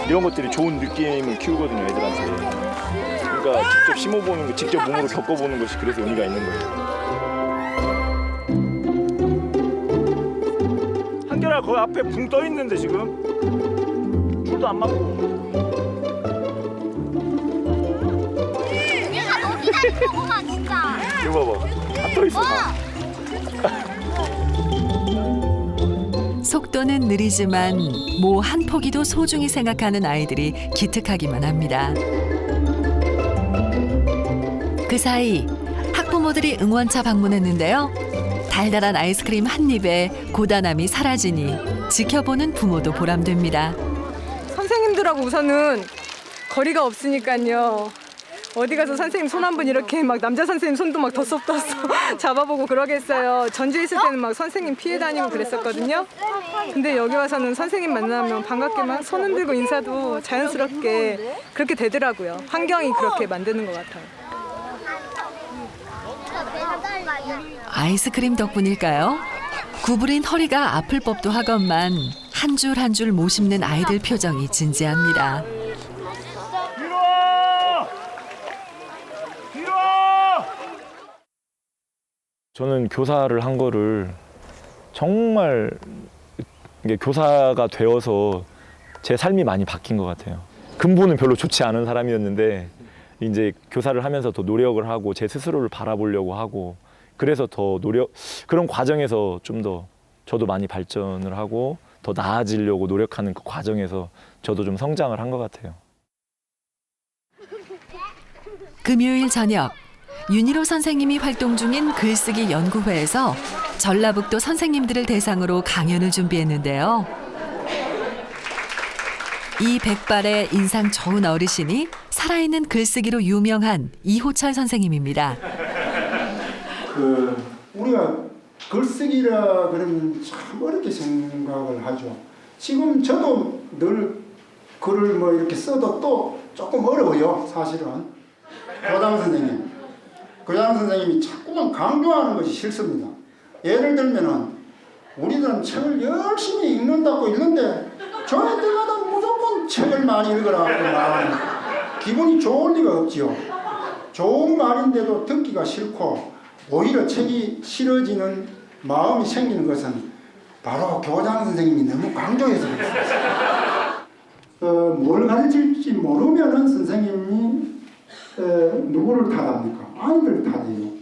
Speaker 3: 이런 것들이 좋은 느낌을 키우거든요, 애들한테. 그러니까 직접 심어보는 거, 직접 몸으로 겪어보는 것이 그래서 의미가 있는 거예요. 한결아, 거기 앞에 붕 떠 있는데 지금 줄도 안 맞고.
Speaker 2: 얘가 너무 잘 보고만 진짜.
Speaker 3: 이거 봐봐, 다 떠 있어.
Speaker 1: 속도는 느리지만 모 한 포기도 소중히 생각하는 아이들이 기특하기만 합니다. 그 사이 학부모들이 응원차 방문했는데요. 달달한 아이스크림 한 입에 고단함이 사라지니 지켜보는 부모도 보람됩니다.
Speaker 20: 선생님들하고 우선은 거리가 없으니까요. 어디 가서 선생님 손 한 번 이렇게 막 남자 선생님 손도 막 덥석덥석 잡아보고 그러겠어요. 전주에 있을 때는 막 선생님 피해 다니고 그랬었거든요. 근데 여기 와서는 선생님 만나면 반갑게 막 손 흔들고 인사도 자연스럽게 그렇게 되더라고요. 환경이 그렇게 만드는 것 같아요.
Speaker 1: 아이스크림 덕분일까요? 구부린 허리가 아플 법도 하건만 한 줄 한 줄 못 씹는 아이들 표정이 진지합니다.
Speaker 8: 저는 교사를 한 거를 정말 이게 교사가 되어서 제 삶이 많이 바뀐 것 같아요. 근본은 별로 좋지 않은 사람이었는데 이제 교사를 하면서 더 노력을 하고 제 스스로를 바라보려고 하고 그래서 더 그런 과정에서 좀 더 저도 많이 발전을 하고 더 나아지려고 노력하는 그 과정에서 저도 좀 성장을 한 것 같아요.
Speaker 1: 금요일 저녁 윤희로 선생님이 활동 중인 글쓰기 연구회에서 전라북도 선생님들을 대상으로 강연을 준비했는데요. 이 백발의 인상 좋은 어르신이 살아있는 글쓰기로 유명한 이호철 선생님입니다.
Speaker 4: 우리가 글쓰기라 그러면 참 어렵게 생각을 하죠. 지금 저도 늘 글을 뭐 이렇게 써도 또 조금 어려워요, 사실은. 교장 선생님이 자꾸만 강조하는 것이 싫습니다. 예를 들면은 우리들은 책을 열심히 읽는다고 읽는데 저녁 때마다 무조건 책을 많이 읽으라. 기분이 좋을 리가 없지요. 좋은 말인데도 듣기가 싫고 오히려 책이 싫어지는 마음이 생기는 것은 바로 교장 선생님이 너무 강조해서 그렇습니다. 뭘 가르칠지 모르면은 선생님이 누구를 탓합니까? 아이들 탓이에요.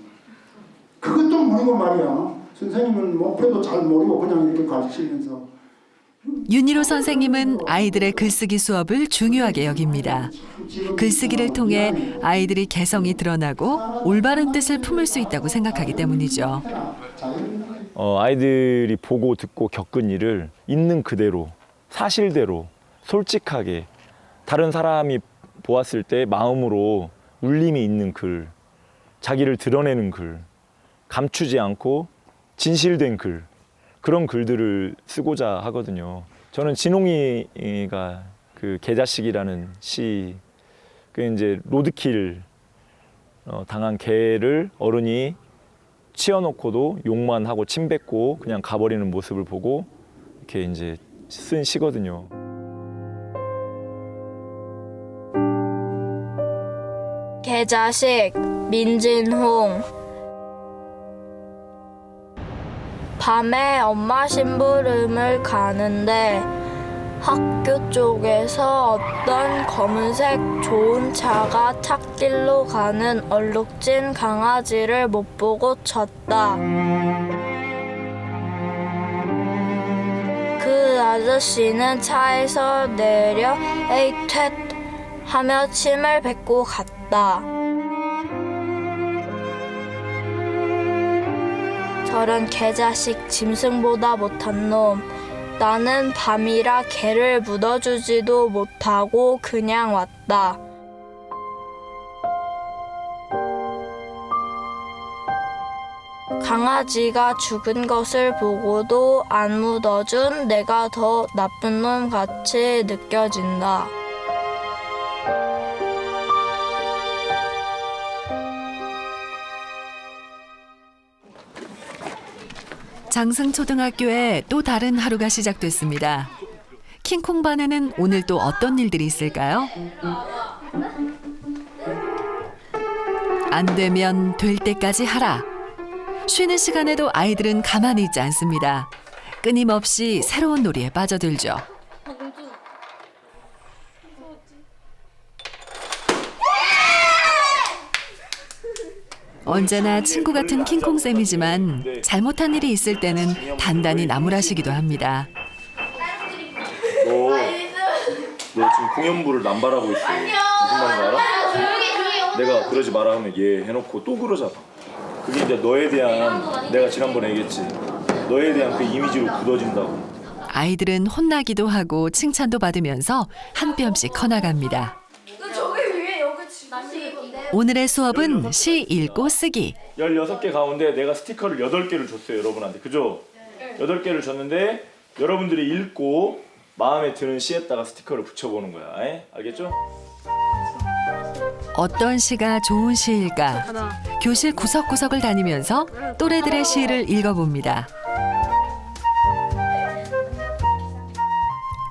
Speaker 4: 그것도 모르고 말이야. 선생님은 목표도 잘 모르고 그냥 이렇게 가르치면서.
Speaker 1: 윤희로 선생님은 아이들의 글쓰기 수업을 중요하게 여깁니다. 글쓰기를 통해 아이들이 개성이 드러나고 올바른 뜻을 품을 수 있다고 생각하기 때문이죠.
Speaker 8: 아이들이 보고 듣고 겪은 일을 있는 그대로, 사실대로, 솔직하게 다른 사람이 보았을 때 마음으로 울림이 있는 글, 자기를 드러내는 글, 감추지 않고 진실된 글, 그런 글들을 쓰고자 하거든요. 저는 진홍이가 그 개자식이라는 시, 그 이제 로드킬 당한 개를 어른이 치워놓고도 욕만 하고 침뱉고 그냥 가버리는 모습을 보고 이렇게 이제 쓴 시거든요.
Speaker 2: 개자식 민진홍. 밤에 엄마 심부름을 가는데 학교 쪽에서 어떤 검은색 좋은 차가 찻길로 가는 얼룩진 강아지를 못 보고 쳤다. 그 아저씨는 차에서 내려 에이 텟 하며 침을 뱉고 갔다. 저런 개자식 짐승보다 못한 놈. 나는 밤이라 개를 묻어주지도 못하고 그냥 왔다. 강아지가 죽은 것을 보고도 안 묻어준 내가 더 나쁜 놈 같이 느껴진다.
Speaker 1: 장승초등학교에 또 다른 하루가 시작됐습니다. 킹콩반에는 오늘 또 어떤 일들이 있을까요? 안 되면 될 때까지 하라. 쉬는 시간에도 아이들은 가만히 있지 않습니다. 끊임없이 새로운 놀이에 빠져들죠. 언제나 친구 같은 킹콩쌤이지만 잘못한 일이 있을 때는 단단히 나무라시기도 합니다.
Speaker 8: 너 지금 공연부를 남발하고 있어. 무슨 말인지 알아? 내가 그러지 마라 하면 얘 해놓고 또 그러잖아. 그게 이제 너에 대한, 내가 지난번에 얘기했지, 너에 대한 그 이미지로 굳어진다고.
Speaker 1: 아이들은 혼나기도 하고 칭찬도 받으면서 한 뼘씩 커나갑니다. 오늘의 수업은 시 읽고 쓰기.
Speaker 8: 16개 가운데 내가 스티커를 8개를 줬어요, 여러분한테. 그죠? 8개를 줬는데 여러분들이 읽고 마음에 드는 시에다가 스티커를 붙여보는 거야. 알겠죠?
Speaker 1: 어떤 시가 좋은 시일까? 교실 구석구석을 다니면서 또래들의 시를 읽어봅니다.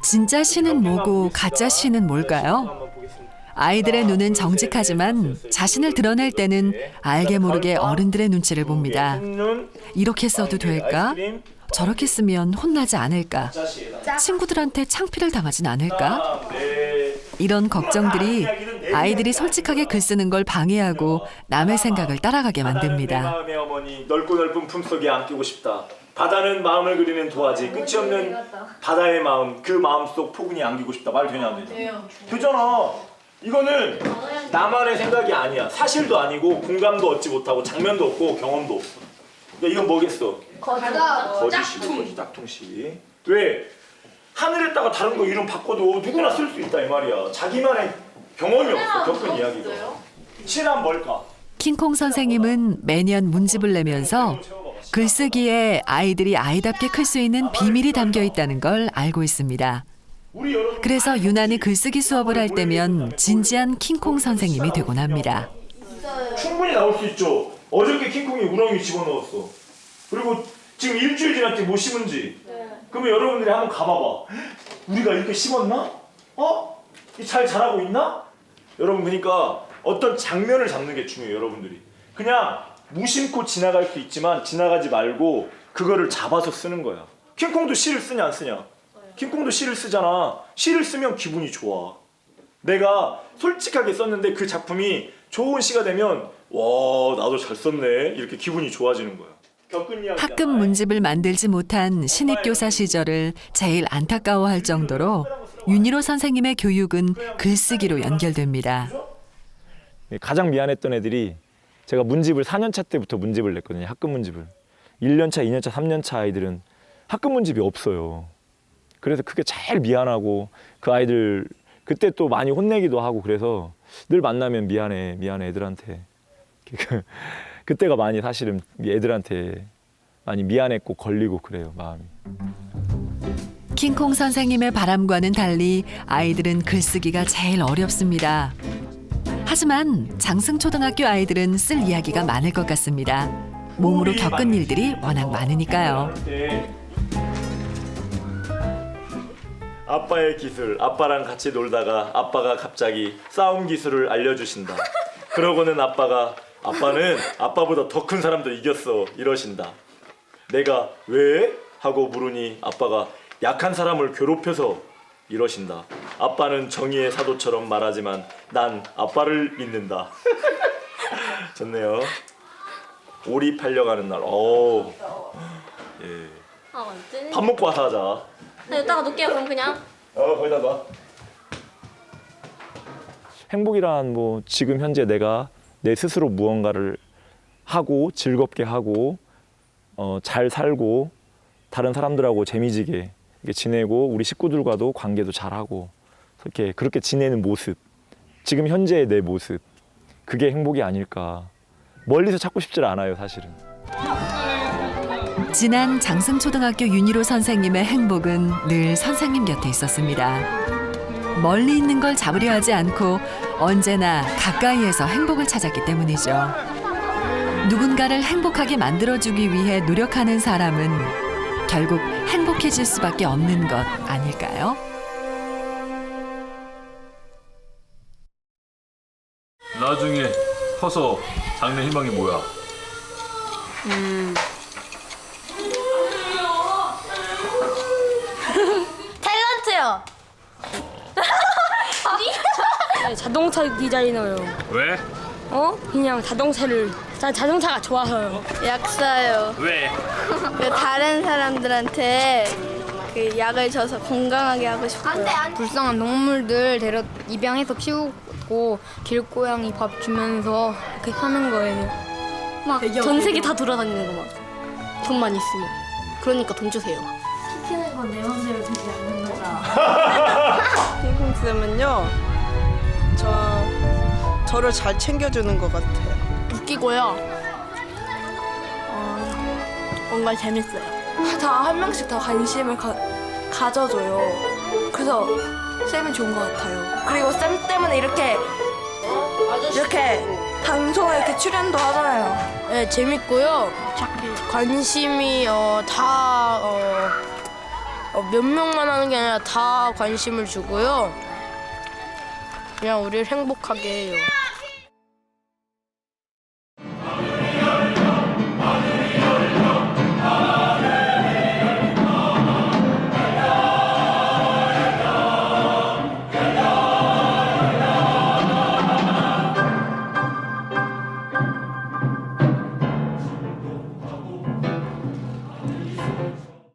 Speaker 1: 진짜 시는 뭐고 가짜 시는 뭘까요? 아이들의 눈은 정직하지만 자신을 드러낼 때는 알게 모르게 어른들의 눈치를 봅니다. 이렇게 써도 될까? 저렇게 쓰면 혼나지 않을까? 친구들한테 창피를 당하진 않을까? 이런 걱정들이 아이들이 솔직하게 글 쓰는 걸 방해하고 남의 생각을 따라가게 만듭니다.
Speaker 8: 마음의 어머니, 넓고 넓은 품속에 안기고 싶다. 바다는 마음을 그리는 도화지, 끝이 없는 바다의 마음, 그 마음속 포근히 안기고 싶다. 말 되냐 안 되냐? 되잖아. 이거는 나만의 생각이 아니야. 사실도 아니고 공감도 얻지 못하고 장면도 없고 경험도 없어. 그러니까 이건 뭐겠어? 거짓이고 짝퉁시. 왜? 하늘에다가 다른 거 이름 바꿔도 누구나 쓸 수 있다 이 말이야. 자기만의 경험이 없어. 겪은 이야기가. 시란 뭘까?
Speaker 1: 킹콩 선생님은 매년 문집을 내면서 글쓰기에 아이들이 아이답게 클 수 있는 비밀이 담겨 있다는 걸 알고 있습니다. 그래서 유난히 글쓰기 수업을 할 때면 진지한 킹콩 선생님이 되곤 합니다.
Speaker 3: 충분히 나올 수 있죠. 어저께 킹콩이 우렁이 집어넣었어. 그리고 지금 일주일 지났지 못 심은지. 그러면 여러분들이 한번 가봐봐. 우리가 이렇게 심었나? 잘 자라고 있나? 여러분 그러니까 어떤 장면을 잡는 게 중요해요. 여러분들이 그냥 무심코 지나갈 수 있지만 지나가지 말고 그거를 잡아서 쓰는 거야. 킹콩도 시를 쓰냐 안 쓰냐? 킹콩도 시를 쓰잖아. 시를 쓰면 기분이 좋아. 내가 솔직하게 썼는데 그 작품이 좋은 시가 되면 와 나도 잘 썼네 이렇게 기분이 좋아지는 거야.
Speaker 1: 학급 문집을 만들지 못한 신입교사 시절을 제일 안타까워할 정도로 윤희로 선생님의 교육은 글쓰기로 연결됩니다.
Speaker 8: 가장 미안했던 애들이 제가 문집을 4년차 때부터 문집을 냈거든요. 학급 문집을. 1년차, 2년차, 3년차 아이들은 학급 문집이 없어요. 그래서 그게 제일 미안하고 그 아이들 그때 또 많이 혼내기도 하고 그래서 늘 만나면 미안해 애들한테. 그때가 많이 사실은 애들한테 많이 미안했고 걸리고 그래요 마음이.
Speaker 1: 킹콩 선생님의 바람과는 달리 아이들은 글쓰기가 제일 어렵습니다. 하지만 장승초등학교 아이들은 쓸 이야기가 많을 것 같습니다. 몸으로 겪은 일들이 워낙 많으니까요.
Speaker 3: 아빠의 기술, 아빠랑 같이 놀다가 아빠가 갑자기 싸움 기술을 알려주신다. 그러고는 아빠는 아빠보다 더 큰 사람도 이겼어 이러신다. 내가 왜? 하고 물으니 아빠가 약한 사람을 괴롭혀서 이러신다. 아빠는 정의의 사도처럼 말하지만 난 아빠를 믿는다. 좋네요. 오리 팔려가는 날. 예. 밥 먹고 와서 하자.
Speaker 6: 이따가 놓을게요 그럼 그냥.
Speaker 3: 거기다 놔.
Speaker 8: 행복이란 뭐 지금 현재 내가 내 스스로 무언가를 하고 즐겁게 하고 잘 살고 다른 사람들하고 재미지게 이렇게 지내고 우리 식구들과도 관계도 잘하고 이렇게 그렇게 지내는 모습, 지금 현재의 내 모습, 그게 행복이 아닐까. 멀리서 찾고 싶지 않아요 사실은.
Speaker 1: 지난 장승초등학교 윤희로 선생님의 행복은 늘 선생님 곁에 있었습니다. 멀리 있는 걸 잡으려 하지 않고 언제나 가까이에서 행복을 찾았기 때문이죠. 누군가를 행복하게 만들어주기 위해 노력하는 사람은 결국 행복해질 수밖에 없는 것 아닐까요?
Speaker 3: 나중에 커서 장래 희망이 뭐야?
Speaker 6: 탤런트요.
Speaker 22: 자동차 디자이너요.
Speaker 3: 왜?
Speaker 22: 그냥 자동차가 좋아서요.
Speaker 6: 약사요.
Speaker 3: 왜?
Speaker 6: 다른 사람들한테 그 약을 줘서 건강하게 하고 싶어요.
Speaker 22: 불쌍한 동물들 입양해서 키우고 길고양이 밥 주면서 이렇게 사는 거예요. 막 전 세계 다 돌아다니는 거 막. 돈만 있으면. 그러니까 돈 주세요.
Speaker 6: 시키는 건 내 맘대로 되지 않는 거다.
Speaker 15: 킹콩쌤은요, 저를 잘 챙겨주는 것 같아요.
Speaker 22: 웃기고요. 뭔가 재밌어요.
Speaker 6: 다 한 명씩 다 관심을 가져줘요. 그래서 쌤이 좋은 것 같아요. 그리고 쌤 때문에 이렇게 방송에 이렇게 출연도 하잖아요.
Speaker 22: 네, 재밌고요. 관심이 몇 명만 하는 게 아니라 다 관심을 주고요. 그냥 우리를 행복하게 해요.